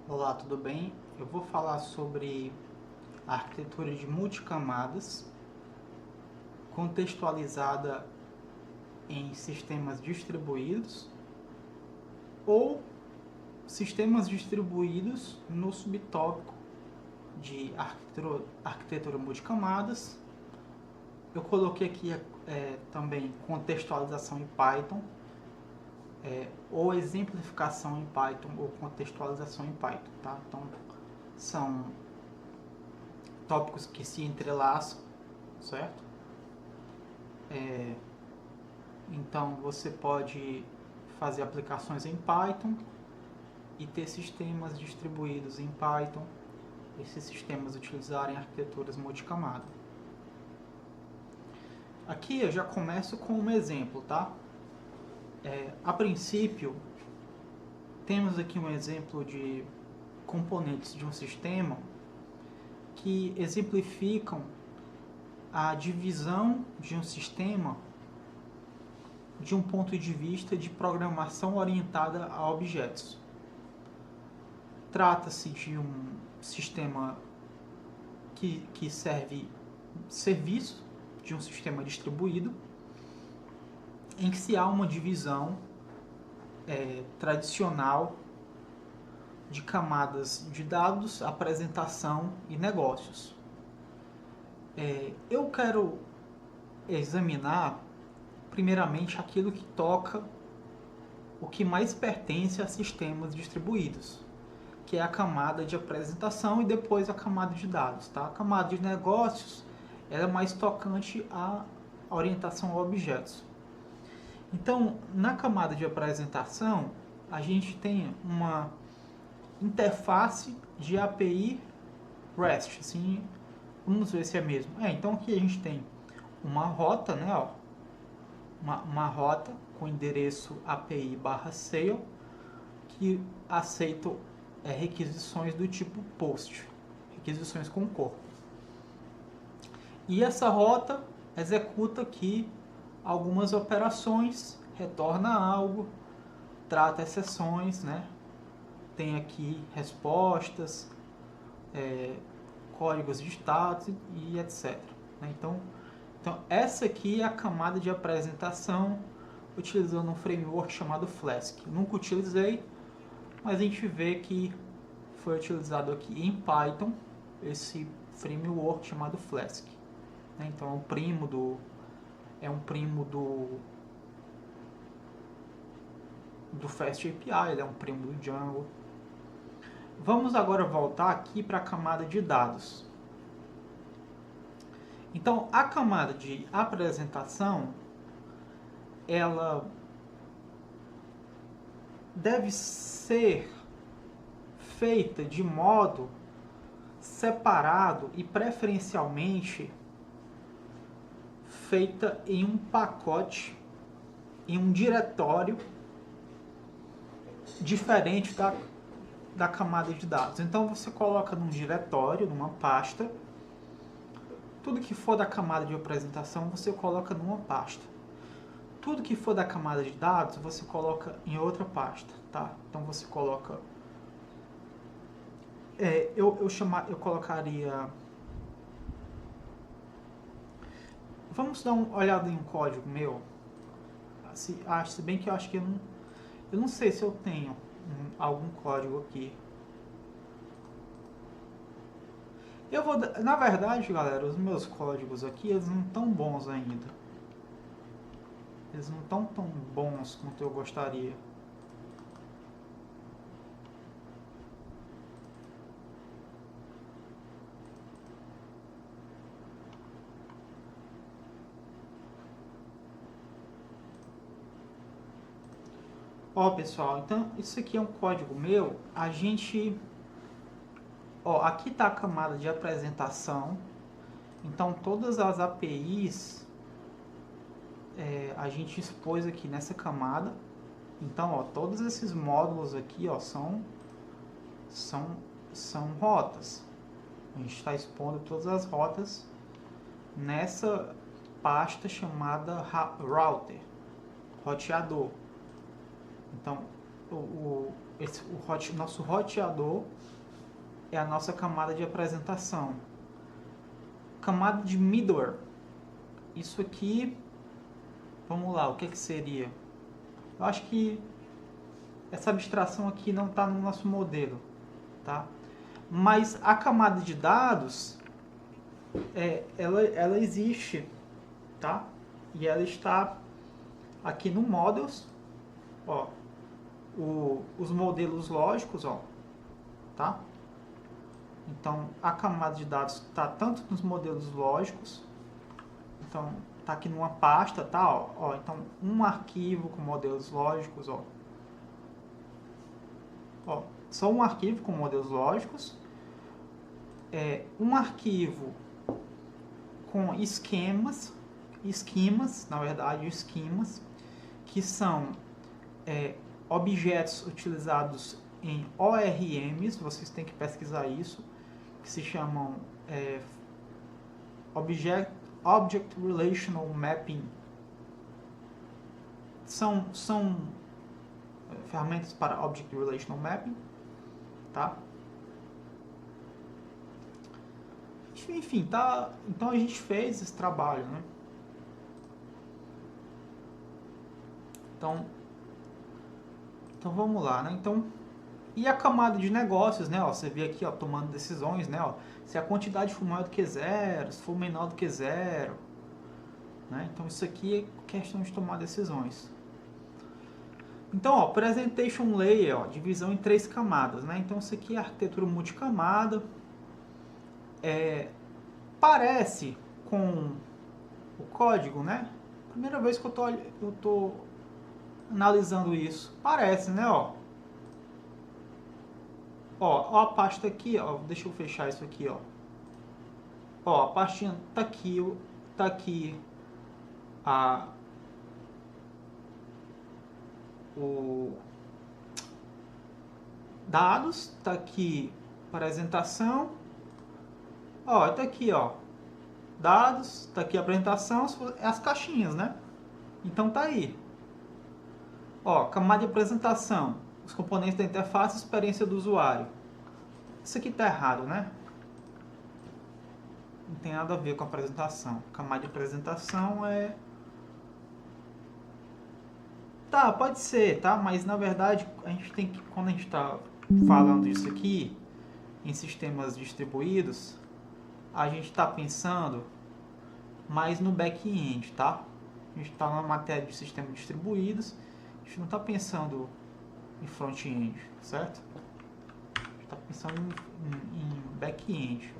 Olá, tudo bem? Eu vou falar sobre a arquitetura de multicamadas, contextualizada em sistemas distribuídos ou sistemas distribuídos no subtópico de arquitetura multicamadas. Eu coloquei aqui também contextualização em Python, ou exemplificação em Python ou contextualização em Python, tá? Então, são tópicos que se entrelaçam, certo? Então você pode fazer aplicações em Python e ter sistemas distribuídos em Python, esses sistemas utilizarem arquiteturas multicamada. Aqui eu já começo com um exemplo, tá? A princípio, temos aqui um exemplo de componentes de um sistema que exemplificam a divisão de um sistema de um ponto de vista de programação orientada a objetos. Trata-se de um sistema que serve serviço de um sistema distribuído, em que se há uma divisão tradicional de camadas de dados, apresentação e negócios. Eu quero examinar primeiramente aquilo que toca o que mais pertence a sistemas distribuídos, que é a camada de apresentação e depois a camada de dados. Tá? A camada de negócios ela é mais tocante à orientação a objetos. Então, na camada de apresentação, a gente tem uma interface de API REST. Assim, vamos ver se é mesmo. Então aqui a gente tem uma rota, né? Ó, uma rota com endereço API/sale que aceita requisições do tipo POST, requisições com corpo. E essa rota executa aqui algumas operações, retorna algo, trata exceções, né? Tem aqui respostas, códigos de status e etc. Então, essa aqui é a camada de apresentação utilizando um framework chamado Flask. Nunca utilizei, mas a gente vê que foi utilizado aqui em Python esse framework chamado Flask. Então é um primo do Fast API, ele é um primo do Django. Vamos agora voltar aqui para a camada de dados. Então, a camada de apresentação, ela deve ser feita de modo separado e preferencialmente feita em um pacote, em um diretório diferente da camada de dados. Então você coloca num diretório, numa pasta, tudo que for da camada de apresentação você coloca numa pasta. Tudo que for da camada de dados você coloca em outra pasta, tá? Então você coloca... eu colocaria... Vamos dar uma olhada em um código meu. Se bem que eu acho que eu não sei se eu tenho algum código aqui. Na verdade, galera, os meus códigos aqui, eles não estão bons ainda. Eles não estão tão bons quanto eu gostaria. Ó, pessoal, então isso aqui é um código meu. Aqui está a camada de apresentação. Então todas as APIs a gente expôs aqui nessa camada. Então, todos esses módulos aqui, são rotas. A gente está expondo todas as rotas nessa pasta chamada router, roteador. Então, nosso roteador é a nossa camada de apresentação. Camada de middleware. Isso aqui, vamos lá, o que seria? Eu acho que essa abstração aqui não está no nosso modelo, tá? Mas a camada de dados, ela existe, tá? E ela está aqui no Models, ó, os modelos lógicos, ó, tá? Então, a camada de dados está tanto nos modelos lógicos, então, tá aqui numa pasta, tá? Ó, então, um arquivo com modelos lógicos, ó, só um arquivo com modelos lógicos, um arquivo com esquemas, na verdade, esquemas, que são objetos utilizados em ORMs, vocês têm que pesquisar isso, que se chamam Object Relational Mapping. São ferramentas para Object Relational Mapping, tá? Enfim, tá? Então a gente fez esse trabalho, né? Então vamos lá, né? Então, e a camada de negócios, né? Ó, você vê aqui, ó, tomando decisões, né? Ó, se a quantidade for maior do que zero, se for menor do que zero, né? Então isso aqui é questão de tomar decisões. Então, ó, Presentation Layer, ó, divisão em 3 camadas, né? Então isso aqui é arquitetura multicamada. Parece com o código, né? Primeira vez que eu tô analisando isso. Parece, né? Ó, a pasta aqui, ó. Deixa eu fechar isso aqui, ó. Ó, a pastinha tá aqui o dados, tá aqui apresentação. Ó, tá aqui, ó. Dados, tá aqui a apresentação, as caixinhas, né? Então tá aí. Ó, camada de apresentação, os componentes da interface e experiência do usuário. Isso aqui tá errado, né? Não tem nada a ver com a apresentação. Camada de apresentação Tá, pode ser, tá? Mas na verdade, a gente tem que, quando a gente tá falando isso aqui, em sistemas distribuídos, a gente está pensando mais no back-end, tá? A gente está na matéria de sistemas distribuídos, a gente não está pensando em front-end, certo? A gente está pensando em back-end.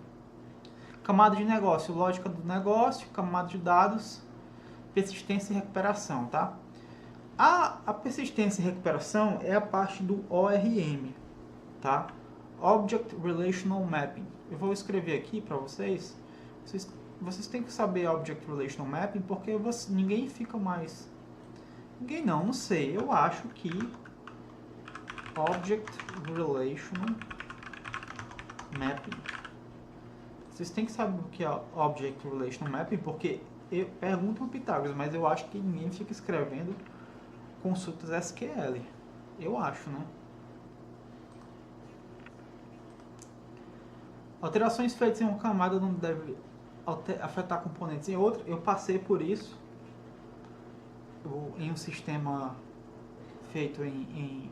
Camada de negócio, lógica do negócio, camada de dados, persistência e recuperação, tá? A persistência e recuperação é a parte do ORM, tá? Object Relational Mapping. Eu vou escrever aqui para vocês. Vocês têm que saber Object Relational Mapping porque ninguém fica mais... Ninguém não sei. Eu acho que Object Relational Mapping. Vocês têm que saber o que é Object Relational Mapping porque perguntam ao Pitágoras, mas eu acho que ninguém fica escrevendo consultas SQL. Eu acho, né? Alterações feitas em uma camada não devem afetar componentes em outra. Eu passei por isso em um sistema feito em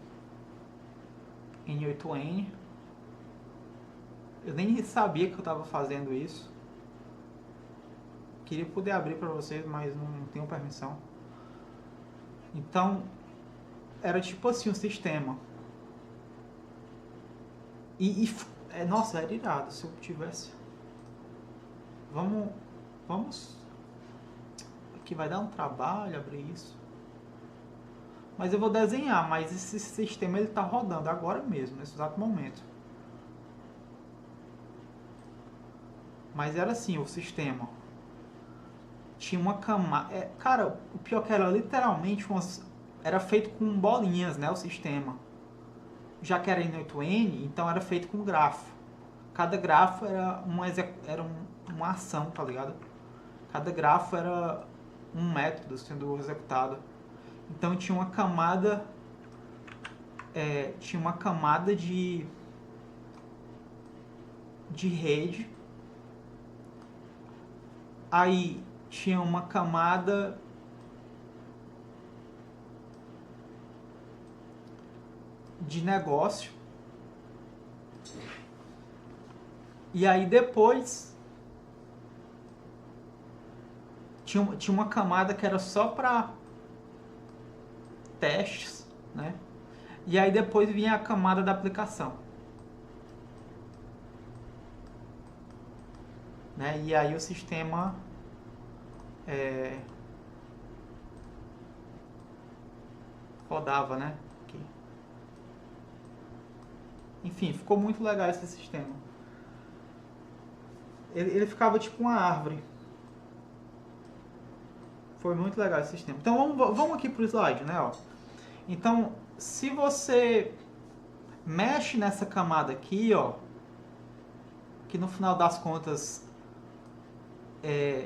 8N. Eu nem sabia que eu estava fazendo isso. Queria poder abrir para vocês, mas não tenho permissão. Então, era tipo assim o sistema. Nossa, era irado se eu tivesse. Vamos. Aqui vai dar um trabalho abrir isso. Mas eu vou desenhar, mas esse sistema ele tá rodando agora mesmo, nesse exato momento. Mas era assim o sistema. Tinha uma camada. Cara, o pior que era literalmente era feito com bolinhas, né? O sistema. Já que era em 8N, então era feito com grafo. Cada grafo era uma ação, tá ligado? Cada grafo era um método sendo executado. Então tinha uma camada tinha uma camada de rede, aí tinha uma camada de negócio, e aí depois tinha uma camada que era só para testes, né? E aí depois vinha a camada da aplicação, né? E aí o sistema rodava, né? Aqui. Enfim, ficou muito legal esse sistema. Ele ficava tipo uma árvore. Foi muito legal esse sistema. Então vamos aqui pro slide, né? Ó. Então, se você mexe nessa camada aqui, ó, que no final das contas,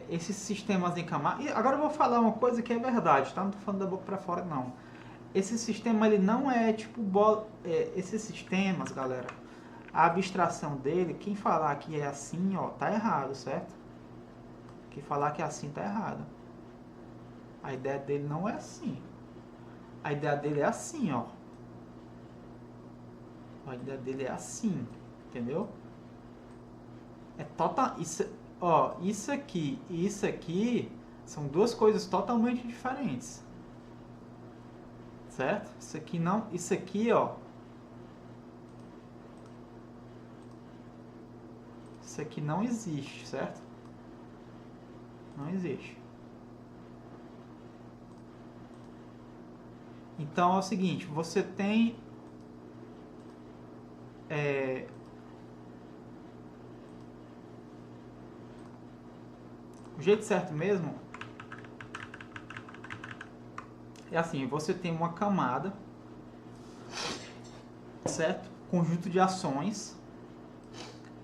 esses sistemas em camada... E agora eu vou falar uma coisa que é verdade, tá? Não tô falando da boca pra fora, não. Esse sistema, ele não é tipo... esses sistemas, galera, a abstração dele, quem falar que é assim, ó, tá errado, certo? Quem falar que é assim, tá errado. A ideia dele não é assim. A ideia dele é assim, ó. A ideia dele é assim, entendeu? É total... isso aqui e isso aqui são duas coisas totalmente diferentes. Certo? Isso aqui não... Isso aqui, ó. Isso aqui não existe, certo? Não existe. Então é o seguinte, você tem o jeito certo mesmo é assim, você tem uma camada, certo? Conjunto de ações.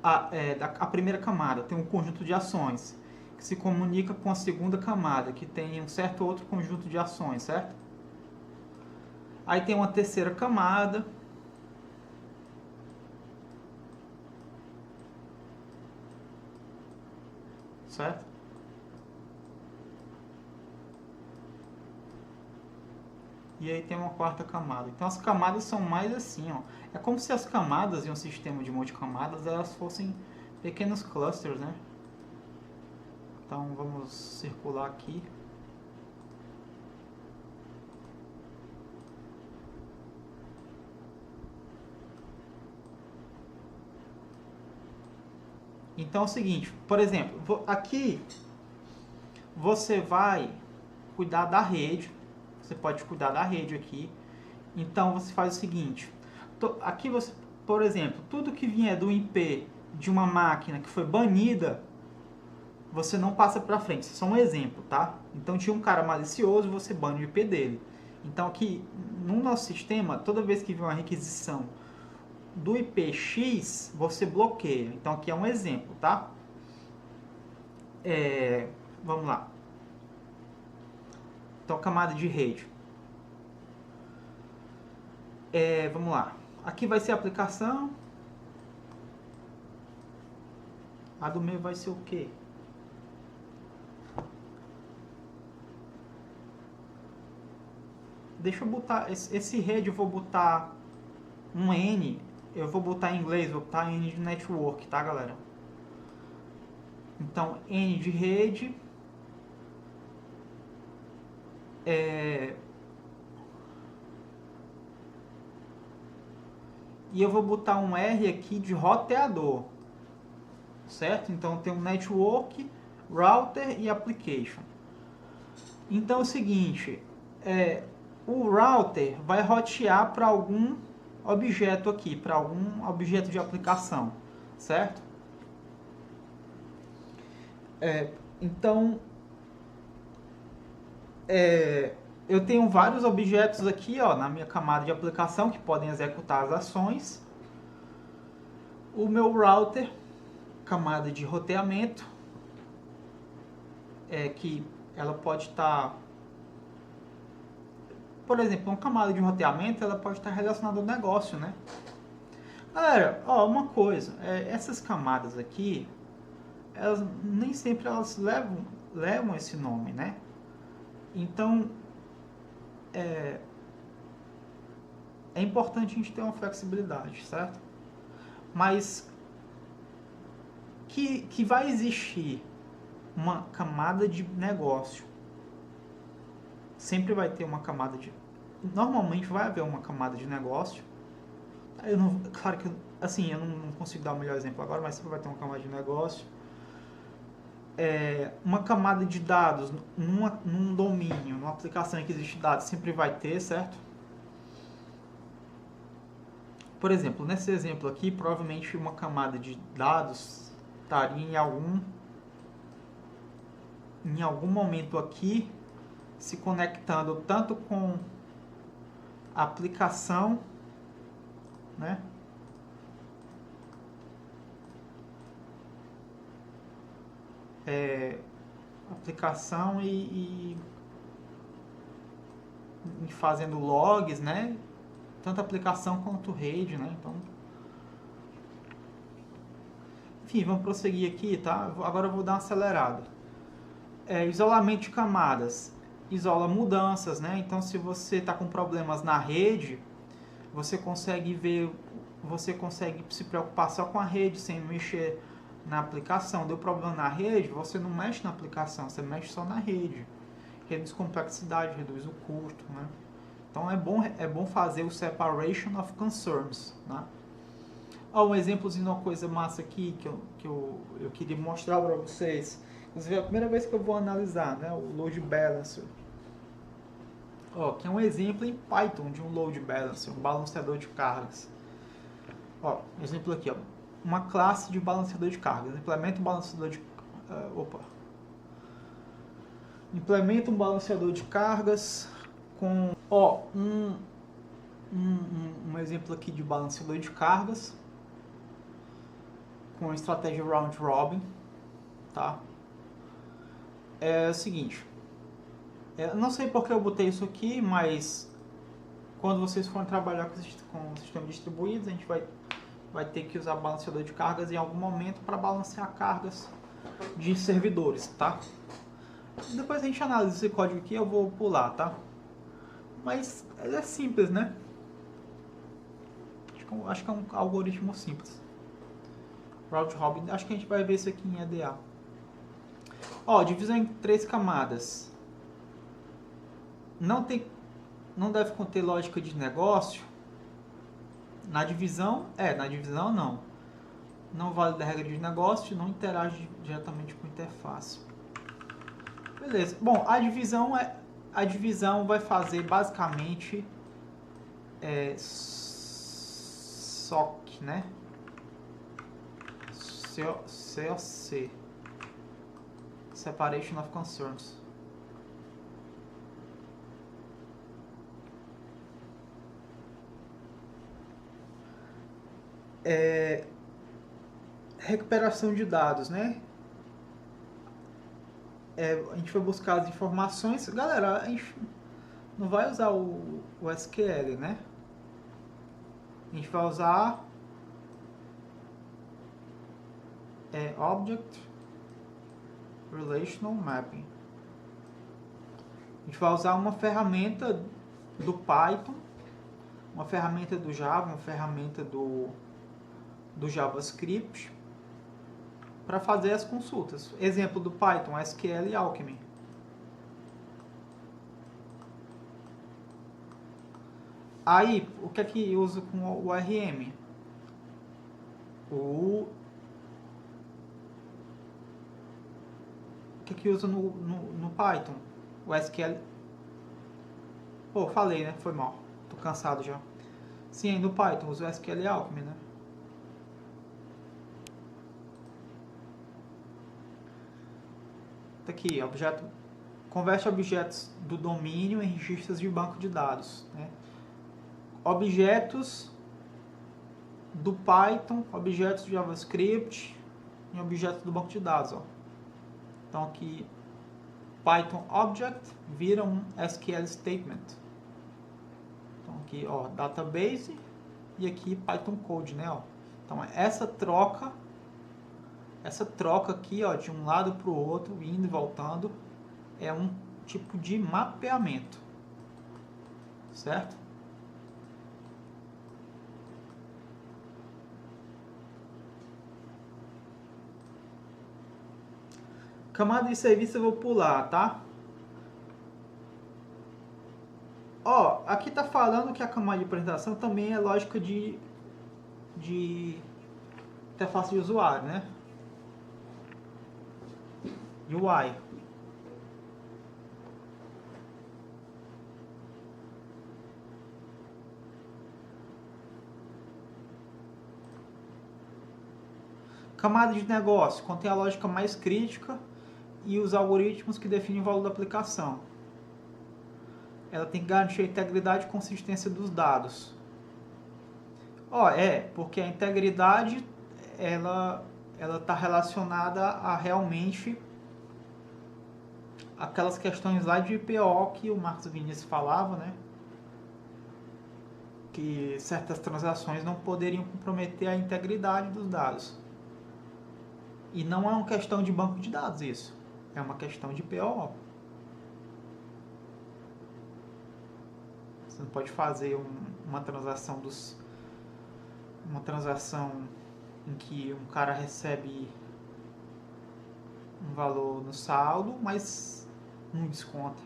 A primeira camada tem um conjunto de ações que se comunica com a segunda camada, que tem um certo outro conjunto de ações, certo? Aí tem uma terceira camada. Certo? E aí tem uma quarta camada. Então as camadas são mais assim, ó. É como se as camadas em um sistema de multicamadas elas fossem pequenos clusters, né? Então vamos circular aqui. Então é o seguinte, por exemplo, aqui você vai cuidar da rede. Você pode cuidar da rede aqui. Então você faz o seguinte, aqui você, por exemplo, tudo que vier do IP de uma máquina que foi banida, você não passa para frente. Isso é só um exemplo, tá? Então tinha um cara malicioso, você bane o IP dele. Então aqui no nosso sistema, toda vez que vier uma requisição do IP X, você bloqueia. Então aqui é um exemplo, tá? Vamos lá. Então camada de rede. Vamos lá. Aqui vai ser a aplicação. A do meio vai ser o quê? Deixa eu botar... Esse rede eu vou botar um N. Eu vou botar em inglês, vou botar N de network, tá, galera? Então, N de rede. E eu vou botar um R aqui de roteador. Certo? Então tem um network, router e application. Então é o seguinte, o router vai rotear para algum objeto aqui, para algum objeto de aplicação, certo? Então, eu tenho vários objetos aqui, ó, na minha camada de aplicação que podem executar as ações. O meu router, camada de roteamento, que ela pode estar Por exemplo, uma camada de roteamento, ela pode estar relacionada ao negócio, né? Galera, ó, uma coisa, essas camadas aqui, elas nem sempre elas levam esse nome, né? Então, é importante a gente ter uma flexibilidade, certo? Mas que vai existir uma camada de negócio. Sempre vai ter uma camada de... Normalmente vai haver uma camada de negócio. Claro que assim, eu não consigo dar o melhor exemplo agora, mas sempre vai ter uma camada de negócio. Uma camada de dados num domínio, numa aplicação em que existe dados, sempre vai ter, certo? Por exemplo, nesse exemplo aqui, provavelmente uma camada de dados estaria em algum momento aqui se conectando tanto com a aplicação, né? Aplicação e fazendo logs, né? Tanto aplicação quanto rede, né? Então, enfim, vamos prosseguir aqui, tá? Agora eu vou dar uma acelerada. Isolamento de camadas. Isola mudanças, né? Então, se você está com problemas na rede, você consegue se preocupar só com a rede, sem mexer na aplicação. Deu problema na rede, você não mexe na aplicação, você mexe só na rede. Reduz complexidade, reduz o custo, né? Então é bom fazer o separation of concerns, né? Ó, um exemplozinho de uma coisa massa aqui que eu queria mostrar para vocês. Inclusive é a primeira vez que eu vou analisar, né, o load balancer. Ó, que é um exemplo em Python de um load balancer, um balanceador de cargas. Ó, exemplo aqui, ó, uma classe de balanceador de cargas. Implementa um balanceador de implementa um balanceador de cargas com, ó, um exemplo aqui de balanceador de cargas com a estratégia round robin, tá? É o seguinte, eu não sei porque eu botei isso aqui, mas quando vocês forem trabalhar com sistemas distribuídos, a gente vai ter que usar balanceador de cargas em algum momento para balancear cargas de servidores, tá? Depois a gente analisa esse código aqui, eu vou pular, tá? Mas ele é simples, né? Acho que é um algoritmo simples. Round Robin, acho que a gente vai ver isso aqui em EDA. Ó, divisão em 3 camadas. Não deve conter lógica de negócio. Na divisão não. Não vale da regra de negócio, não interage diretamente com a interface. Beleza. Bom, a divisão vai fazer basicamente SOC, né? COC. Separation of Concerns. Recuperação de dados, né? A gente vai buscar as informações. Galera, a gente não vai usar o SQL, né? A gente vai usar Object Relational Mapping. A gente vai usar uma ferramenta do Python, uma ferramenta do Java, uma ferramenta do JavaScript para fazer as consultas. Exemplo do Python, SQL e Alchemy. Aí, o que é que usa com o ORM? O que é que usa no Python? O SQL. Pô, falei, né? Foi mal. Tô cansado já. Sim, no Python usa o SQL e Alchemy, né? Tá aqui, converte objetos do domínio em registros de banco de dados, né? Objetos do Python, objetos do JavaScript e objetos do banco de dados, ó. Então aqui Python Object vira um SQL Statement. aqui, ó, database e aqui Python Code, né, ó. Então essa troca aqui, ó, de um lado para o outro, indo e voltando, é um tipo de mapeamento, certo? Camada de serviço eu vou pular, tá? Ó, aqui tá falando que a camada de apresentação também é lógica de interface de usuário, né? UI. Camada de negócio contém a lógica mais crítica e os algoritmos que definem o valor da aplicação. Ela tem que garantir a integridade e consistência dos dados. Ó, porque a integridade ela está relacionada a realmente aquelas questões lá de IPO que o Marcos Vinícius falava, né? Que certas transações não poderiam comprometer a integridade dos dados. E não é uma questão de banco de dados isso, é uma questão de IPO. Você não pode fazer uma transação em que um cara recebe um valor no saldo, mas não desconta.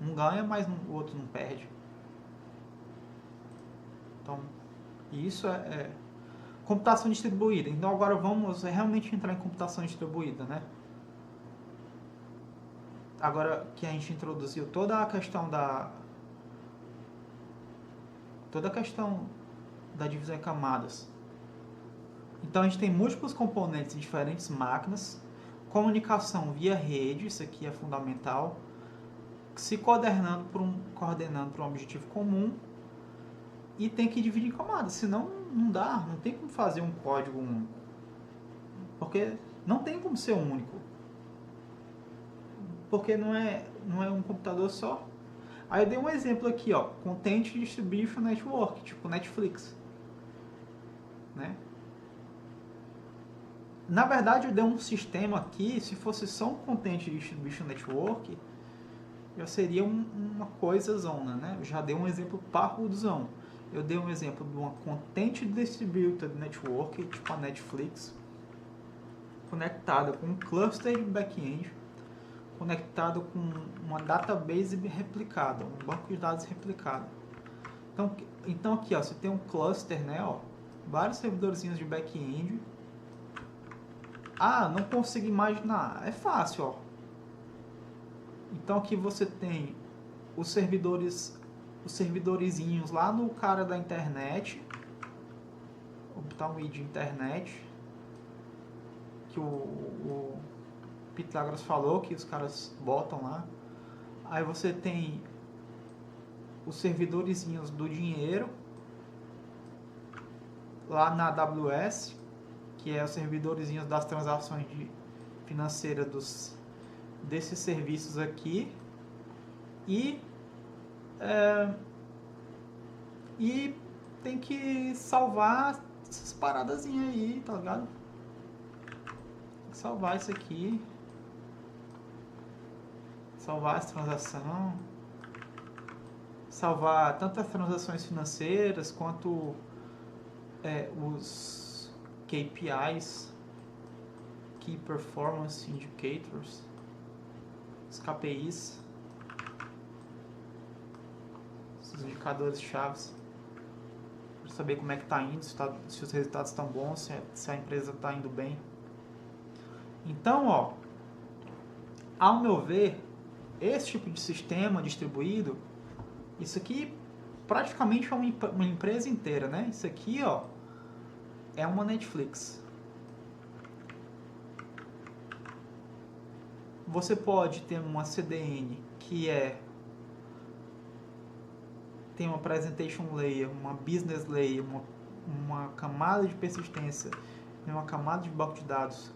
Um ganha, mas o outro não perde. Então, isso é computação distribuída. Então agora vamos realmente entrar em computação distribuída, né? Agora que a gente introduziu toda a questão da divisão em camadas. Então a gente tem múltiplos componentes em diferentes máquinas, comunicação via rede, isso aqui é fundamental, se coordenando para um objetivo comum, e tem que dividir em camadas, senão não dá, não tem como fazer um código único, porque não tem como ser único, porque não é um computador só. Aí eu dei um exemplo aqui, ó, Content Distribution Network, tipo Netflix, né? Na verdade eu dei um sistema aqui, se fosse só um Content Distribution Network, já seria uma coisa zona, né? Eu já dei um exemplo parrudozão. Eu dei um exemplo de uma Content Distributed Network, tipo a Netflix, conectada com um cluster de back-end, conectado com uma database replicada, um banco de dados replicado. Então aqui, ó, você tem um cluster, né, ó, vários servidorzinhos de back-end. Ah, não consigo imaginar. É fácil, ó. Então aqui você tem os servidorzinhos lá no cara da internet. Vou botar um i de internet que o Pitágoras falou que os caras botam lá. Aí você tem os servidorzinhos do dinheiro lá na AWS, que é os servidorzinhos das transações financeiras desses serviços aqui. E tem que salvar essas paradazinhas aí, tá ligado? Tem que salvar isso aqui. Salvar as transações. Salvar tanto as transações financeiras quanto os KPIs, Key Performance Indicators, os KPIs, esses indicadores chaves, para saber como é que está indo, se os resultados estão bons, se a empresa está indo bem. Então, ó, ao meu ver, esse tipo de sistema distribuído, isso aqui praticamente é uma empresa inteira, né? Isso aqui, ó, é uma Netflix. Você pode ter uma CDN que tem uma presentation layer, uma business layer, uma camada de persistência, uma camada de banco de dados,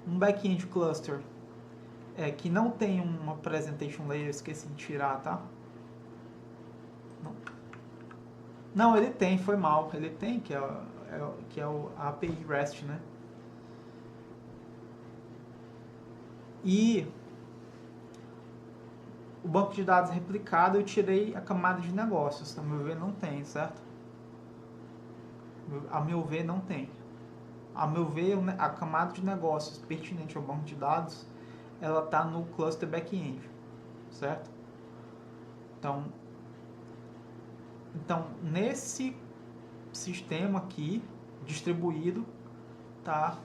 um back-end cluster que não tem uma presentation layer, eu esqueci de tirar, tá? Não, não, ele tem, foi mal. Ele tem, que é a API REST, né? E o banco de dados replicado eu tirei a camada de negócios. A meu ver não tem, certo? A meu ver não tem. A meu ver a camada de negócios pertinente ao banco de dados ela está no cluster back-end, certo? Então nesse sistema aqui distribuído tá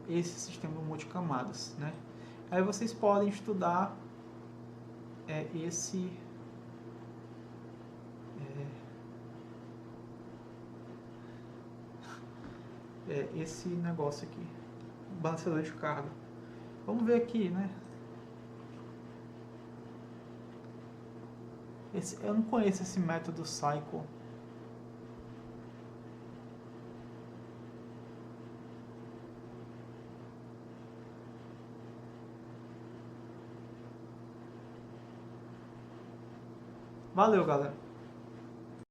esse sistema multicamadas, né? Aí vocês podem estudar esse esse negócio aqui, balanceador de carga. Vamos ver aqui, né? Eu não conheço esse método cycle. Valeu, galera.